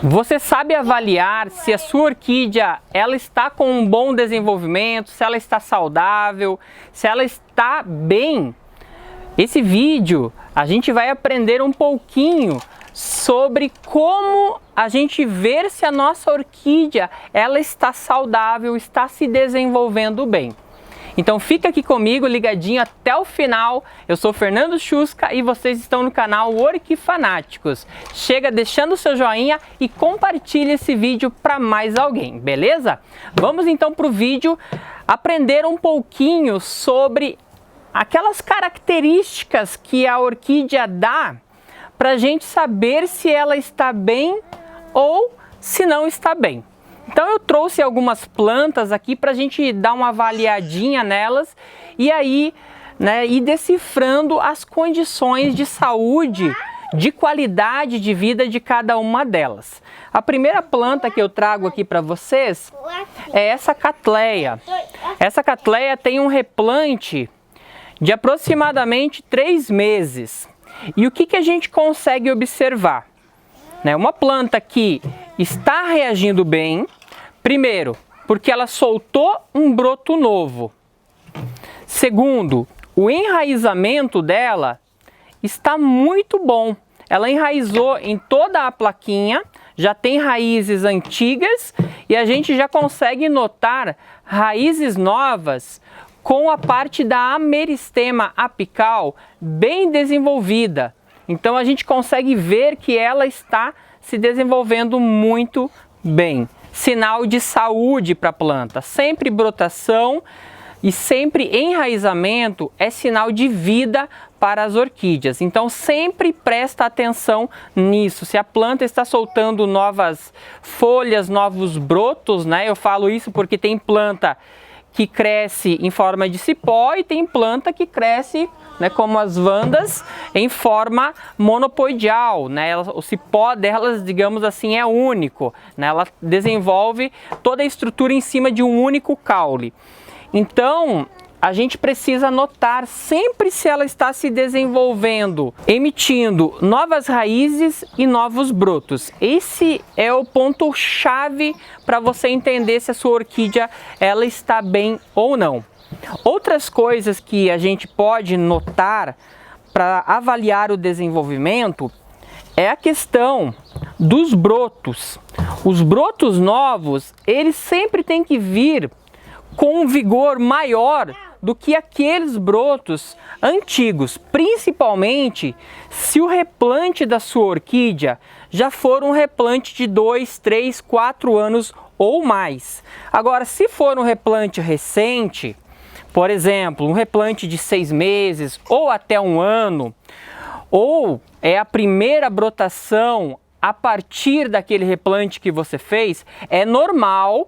Você sabe avaliar se a sua orquídea ela está com um bom desenvolvimento, se ela está saudável, se ela está bem? Esse vídeo a gente vai aprender um pouquinho sobre como a gente ver se a nossa orquídea ela está saudável, está se desenvolvendo bem. Então fica aqui comigo, ligadinho até o final. Eu sou Fernando Chusca e vocês estão no canal Orquifanáticos. Chega deixando o seu joinha e compartilhe esse vídeo para mais alguém, beleza? Vamos então para o vídeo aprender um pouquinho sobre aquelas características que a orquídea dá para a gente saber se ela está bem ou se não está bem. Então eu trouxe algumas plantas aqui para a gente dar uma avaliadinha nelas e aí ir decifrando as condições de saúde, de qualidade de vida de cada uma delas. A primeira planta que eu trago aqui para vocês é essa Cattleya. Essa Cattleya tem um replante de aproximadamente 3 meses. E o que a gente consegue observar? Uma planta que está reagindo bem. Primeiro, porque ela soltou um broto novo. Segundo, o enraizamento dela está muito bom. Ela enraizou em toda a plaquinha, já tem raízes antigas e a gente já consegue notar raízes novas com a parte da ameristema apical bem desenvolvida. Então a gente consegue ver que ela está se desenvolvendo muito bem. Sinal de saúde para a planta. Sempre brotação e sempre enraizamento é sinal de vida para as orquídeas. Então sempre presta atenção nisso. Se a planta está soltando novas folhas, novos brotos, Eu falo isso porque tem planta que cresce em forma de cipó e tem planta que cresce, como as vandas, em forma monopoidial, O cipó delas, digamos assim, é único, Ela desenvolve toda a estrutura em cima de um único caule. Então, a gente precisa notar sempre se ela está se desenvolvendo, emitindo novas raízes e novos brotos. Esse é o ponto-chave para você entender se a sua orquídea ela está bem ou não. Outras coisas que a gente pode notar para avaliar o desenvolvimento é a questão dos brotos. Os brotos novos, eles sempre têm que vir com um vigor maior do que aqueles brotos antigos, principalmente se o replante da sua orquídea já for um replante de 2, 3, 4 anos ou mais. Agora, se for um replante recente, por exemplo, um replante de 6 meses ou até 1 ano, ou é a primeira brotação a partir daquele replante que você fez, é normal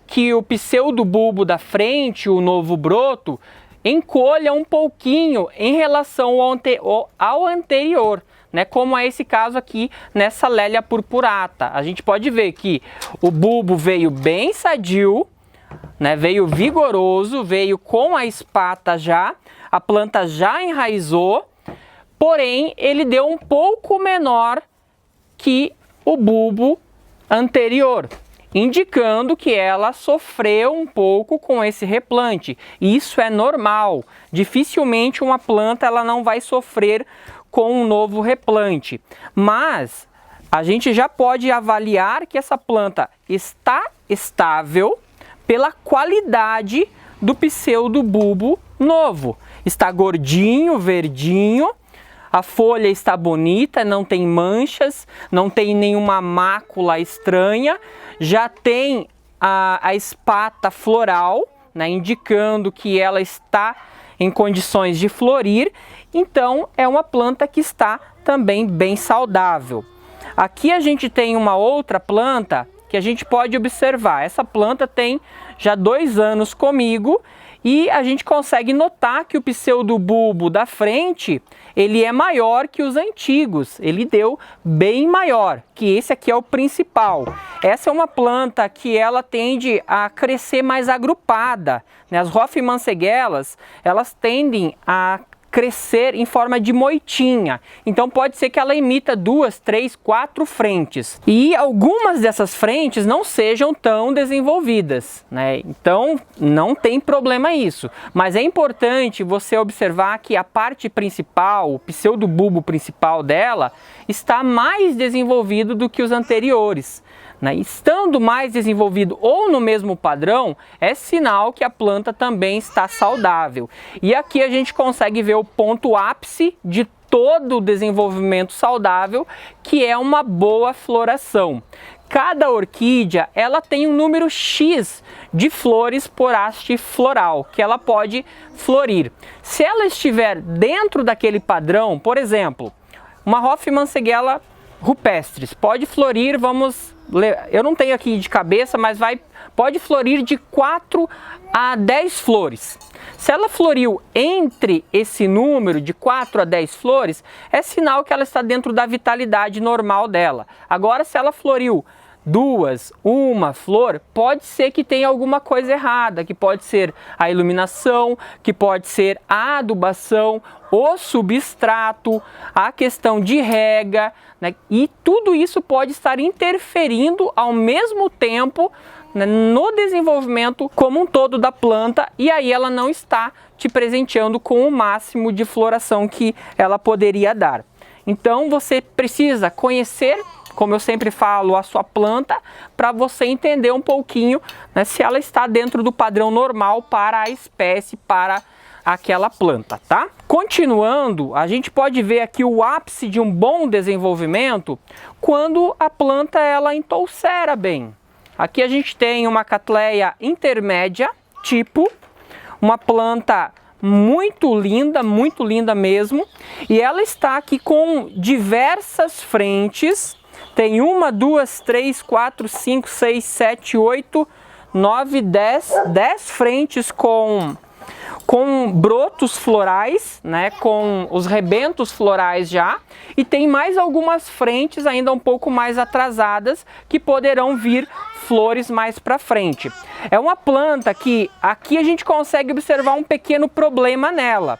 que o pseudobulbo da frente, o novo broto, encolha um pouquinho em relação ao anterior, como é esse caso aqui nessa Lélia purpurata. A gente pode ver que o bulbo veio bem sadio, veio vigoroso, veio com a espata já, a planta já enraizou, porém ele deu um pouco menor que o bulbo anterior, indicando que ela sofreu um pouco com esse replante. Isso é normal. Dificilmente uma planta ela não vai sofrer com um novo replante. Mas a gente já pode avaliar que essa planta está estável pela qualidade do pseudobulbo novo. Está gordinho, verdinho. A folha está bonita, não tem manchas, não tem nenhuma mácula estranha. Já tem a espata floral, indicando que ela está em condições de florir. Então, é uma planta que está também bem saudável. Aqui a gente tem uma outra planta que a gente pode observar. Essa planta tem já 2 anos comigo e a gente consegue notar que o pseudobulbo da frente, ele é maior que os antigos, ele deu bem maior, que esse aqui é o principal. Essa é uma planta que ela tende a crescer mais agrupada, As Roffmannseggellas, elas tendem a crescer em forma de moitinha. Então pode ser que ela emita 2, 3, 4 frentes. E algumas dessas frentes não sejam tão desenvolvidas, né? Então não tem problema isso. Mas é importante você observar que a parte principal, o pseudobulbo principal dela, está mais desenvolvido do que os anteriores. Estando mais desenvolvido ou no mesmo padrão, é sinal que a planta também está saudável. E aqui a gente consegue ver o ponto ápice de todo o desenvolvimento saudável, que é uma boa floração. Cada orquídea ela tem um número X de flores por haste floral, que ela pode florir. Se ela estiver dentro daquele padrão, por exemplo, uma Hofmannsegella rupestris pode florir, eu não tenho aqui de cabeça, mas pode florir de 4 a 10 flores. Se ela floriu entre esse número de 4 a 10 flores, é sinal que ela está dentro da vitalidade normal dela. Agora, se ela floriu 2, 1 flor, pode ser que tenha alguma coisa errada, que pode ser a iluminação, que pode ser a adubação, o substrato, a questão de rega, né? E tudo isso pode estar interferindo ao mesmo tempo, né, no desenvolvimento como um todo da planta, e aí ela não está te presenteando com o máximo de floração que ela poderia dar. Então você precisa conhecer, como eu sempre falo, a sua planta, para você entender um pouquinho, né, se ela está dentro do padrão normal para a espécie, para aquela planta, tá? Continuando, a gente pode ver aqui o ápice de um bom desenvolvimento quando a planta ela entolcera bem. Aqui a gente tem uma Cattleya intermédia, tipo, uma planta muito linda mesmo, e ela está aqui com diversas frentes. Tem 1, 2, 3, 4, 5, 6, 7, 8, 9, 10 frentes com brotos florais, né, com os rebentos florais já, e tem mais algumas frentes ainda um pouco mais atrasadas que poderão vir flores mais para frente. É uma planta que aqui a gente consegue observar um pequeno problema nela,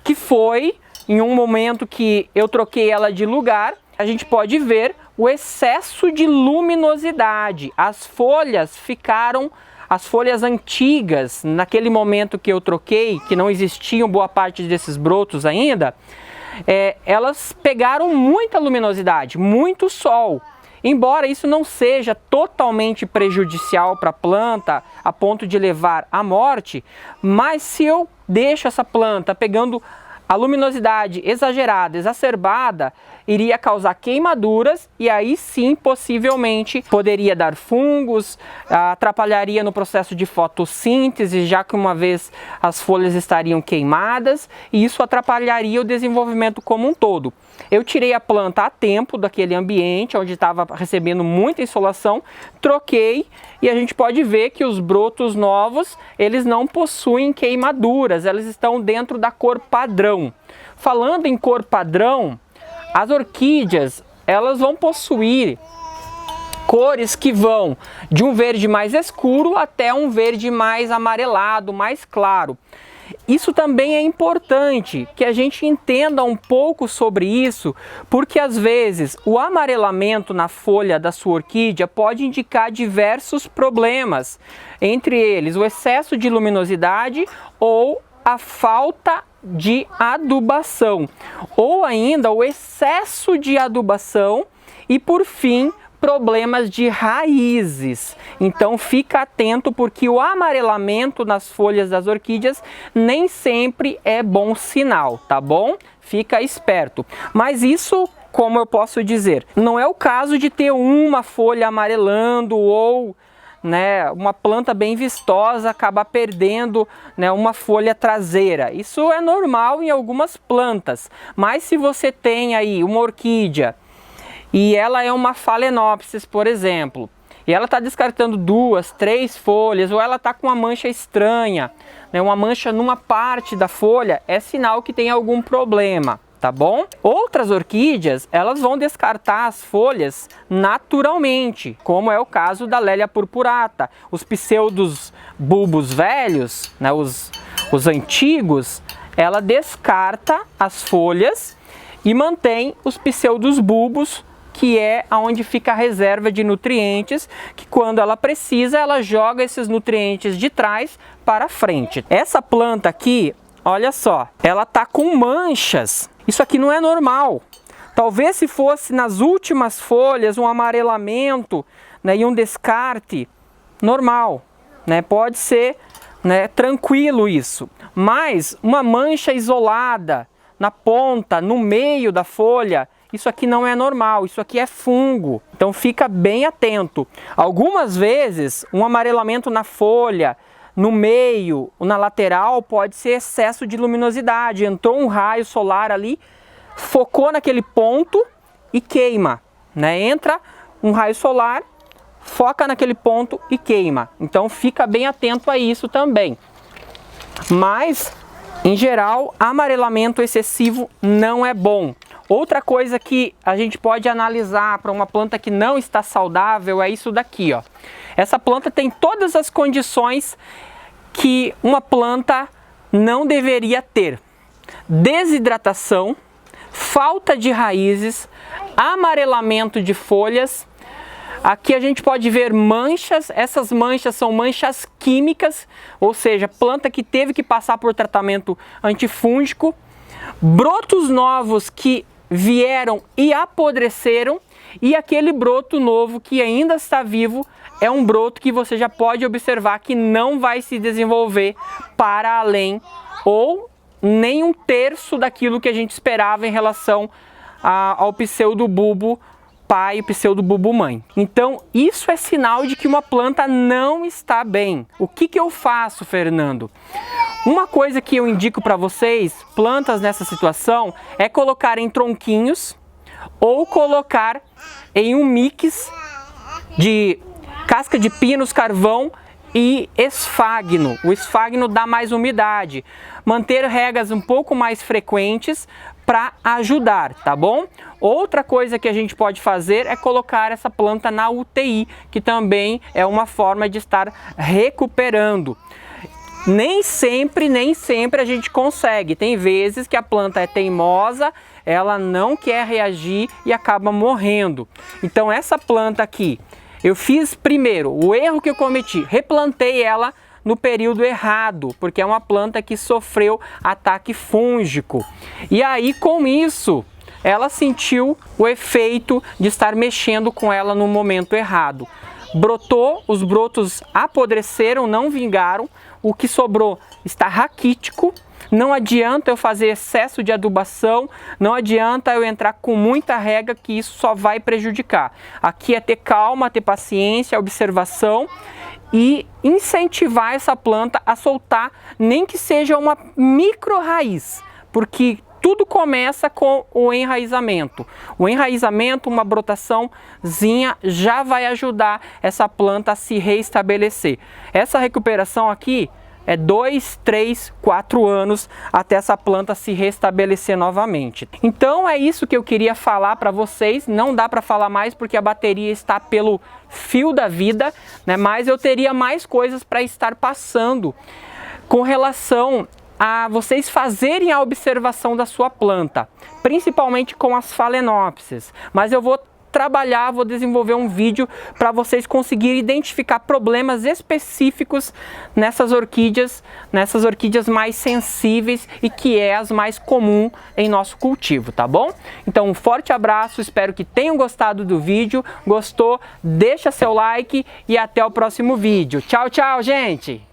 que foi em um momento que eu troquei ela de lugar. A gente pode ver o excesso de luminosidade. As folhas antigas, naquele momento que eu troquei, que não existiam boa parte desses brotos ainda, elas pegaram muita luminosidade, muito sol. Embora isso não seja totalmente prejudicial para a planta, a ponto de levar à morte, mas se eu deixo essa planta pegando a luminosidade exagerada, exacerbada, iria causar queimaduras e aí sim, possivelmente, poderia dar fungos, atrapalharia no processo de fotossíntese, já que uma vez as folhas estariam queimadas, e isso atrapalharia o desenvolvimento como um todo. Eu tirei a planta a tempo daquele ambiente, onde estava recebendo muita insolação, troquei e a gente pode ver que os brotos novos, eles não possuem queimaduras, elas estão dentro da cor padrão. Falando em cor padrão, as orquídeas, elas vão possuir cores que vão de um verde mais escuro até um verde mais amarelado, mais claro. Isso também é importante que a gente entenda um pouco sobre isso, porque às vezes o amarelamento na folha da sua orquídea pode indicar diversos problemas, entre eles o excesso de luminosidade ou a falta de adubação, ou ainda o excesso de adubação e, por fim, problemas de raízes. Então fica atento, porque o amarelamento nas folhas das orquídeas nem sempre é bom sinal, tá bom? Fica esperto. Mas isso, como eu posso dizer, não é o caso de ter uma folha amarelando ou, né, uma planta bem vistosa acabar perdendo, né, uma folha traseira. Isso é normal em algumas plantas, mas se você tem aí uma orquídea e ela é uma Phalaenopsis, por exemplo, e ela está descartando 2, 3 folhas, ou ela está com uma mancha estranha, né, uma mancha numa parte da folha, é sinal que tem algum problema, tá bom? Outras orquídeas, elas vão descartar as folhas naturalmente, como é o caso da Lélia purpurata. Os pseudos bulbos velhos, né, os antigos, ela descarta as folhas e mantém os pseudobulbos, que é onde fica a reserva de nutrientes, que quando ela precisa, ela joga esses nutrientes de trás para frente. Essa planta aqui, olha só, ela tá com manchas. Isso aqui não é normal. Talvez se fosse nas últimas folhas um amarelamento, né, e um descarte normal, né, pode ser, né, tranquilo isso. Mas uma mancha isolada na ponta, no meio da folha, isso aqui não é normal, isso aqui é fungo. Então fica bem atento. Algumas vezes um amarelamento na folha, no meio, na lateral, pode ser excesso de luminosidade. Entrou um raio solar ali, focou naquele ponto e queima, né? Entra um raio solar, foca naquele ponto e queima. Então fica bem atento a isso também. Mas, em geral, amarelamento excessivo não é bom. Outra coisa que a gente pode analisar para uma planta que não está saudável é isso daqui, ó. Essa planta tem todas as condições que uma planta não deveria ter: desidratação, falta de raízes, amarelamento de folhas. Aqui a gente pode ver manchas. Essas manchas são manchas químicas, ou seja, planta que teve que passar por tratamento antifúngico, brotos novos que vieram e apodreceram, e aquele broto novo que ainda está vivo é um broto que você já pode observar que não vai se desenvolver para além ou nem um terço daquilo que a gente esperava em relação ao pseudobulbo pai e pseudobulbo mãe. Então isso é sinal de que uma planta não está bem. O que eu faço, Fernando? Uma coisa que eu indico para vocês, plantas nessa situação, é colocar em tronquinhos ou colocar em um mix de casca de pinos, carvão e esfagno. O esfagno dá mais umidade. Manter regas um pouco mais frequentes para ajudar, tá bom? Outra coisa que a gente pode fazer é colocar essa planta na UTI, que também é uma forma de estar recuperando. Nem sempre a gente consegue. Tem vezes que a planta é teimosa, ela não quer reagir e acaba morrendo. Então essa planta aqui, eu fiz primeiro, o erro que eu cometi, replantei ela no período errado, porque é uma planta que sofreu ataque fúngico. E aí com isso, ela sentiu o efeito de estar mexendo com ela no momento errado. Brotou, os brotos apodreceram, não vingaram, o que sobrou está raquítico. Não adianta eu fazer excesso de adubação, não adianta eu entrar com muita rega, que isso só vai prejudicar. Aqui é ter calma, ter paciência, observação e incentivar essa planta a soltar, nem que seja uma micro raiz, porque tudo começa com o enraizamento. O enraizamento, uma brotaçãozinha, já vai ajudar essa planta a se reestabelecer. Essa recuperação aqui é 2, 3, 4 anos até essa planta se restabelecer novamente. Então é isso que eu queria falar para vocês. Não dá para falar mais porque a bateria está pelo fio da vida, né? Mas eu teria mais coisas para estar passando com relação a vocês fazerem a observação da sua planta, principalmente com as phalaenopsis. Mas eu vou trabalhar, vou desenvolver um vídeo para vocês conseguirem identificar problemas específicos nessas orquídeas mais sensíveis e que é as mais comuns em nosso cultivo, tá bom? Então um forte abraço, espero que tenham gostado do vídeo. Gostou? Deixa seu like e até o próximo vídeo. Tchau, tchau, gente!